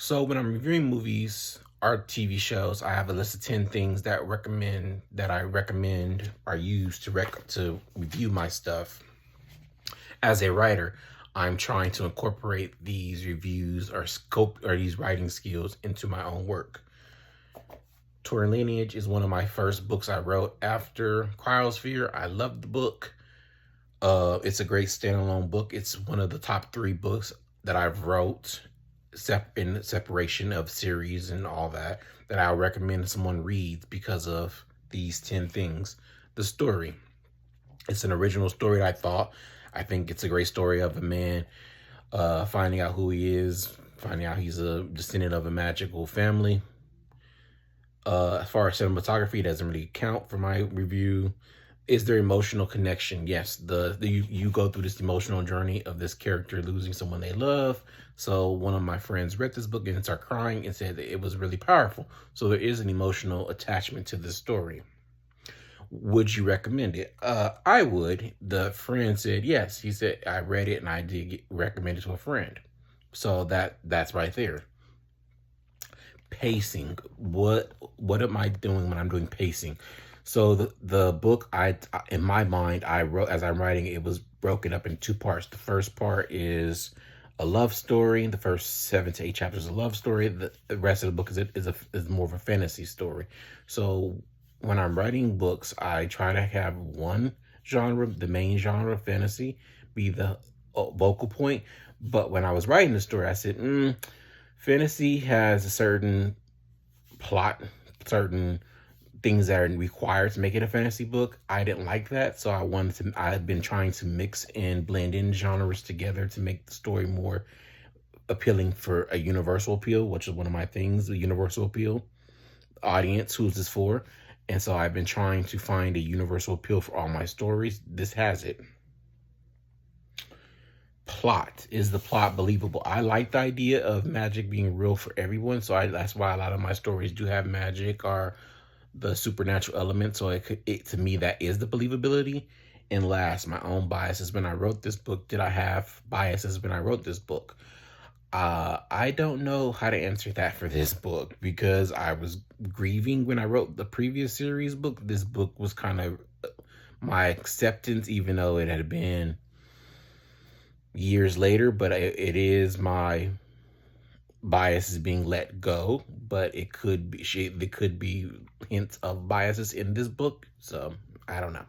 So when I'm reviewing movies or TV shows, I have a list of 10 things that I recommend are used to review my stuff. As a writer, I'm trying to incorporate these reviews or these writing skills into my own work. Lineage is one of my first books I wrote after Cryosphere. I loved the book. It's a great standalone book. It's one of the top 3 books that I've wrote in separation of series and all that I recommend someone reads because of these 10 things. The story. It's an original story, I think it's a great story of a man finding out who he is, finding out he's a descendant of a magical family. As far as cinematography, it doesn't really count for my review. Is there emotional connection? Yes, you go through this emotional journey of this character losing someone they love. So one of my friends read this book and started crying and said that it was really powerful. So there is an emotional attachment to this story. Would you recommend it? I would. The friend said yes. He said I read it and I did recommend it to a friend. So that's right there. Pacing. What am I doing when I'm doing pacing? So the book, in my mind, I wrote, as I'm writing, it was broken up in 2 parts. The first part is a love story. The first 7 to 8 chapters is a love story. The rest of the book is more of a fantasy story. So when I'm writing books, I try to have one genre, the main genre, fantasy, be the vocal point. But when I was writing the story, I said, fantasy has a certain plot, certain things that are required to make it a fantasy book. I didn't like that, so I've been trying to mix and blend in genres together to make the story more appealing for a universal appeal, which is one of my things, the universal appeal audience. Who's this for? And so I've been trying to find a universal appeal for all my stories. This has it. Plot. Is the plot believable? I like the idea of magic being real for everyone, so that's why a lot of my stories do have magic or the supernatural element. So to me, that is the believability. And last, my own biases. When I wrote this book, did I have biases when I wrote this book? I don't know how to answer that for this book because I was grieving when I wrote the previous series book. This book was kind of my acceptance, even though it had been years later, but it is my biases being let go. But there could be hints of biases in this book, so I don't know.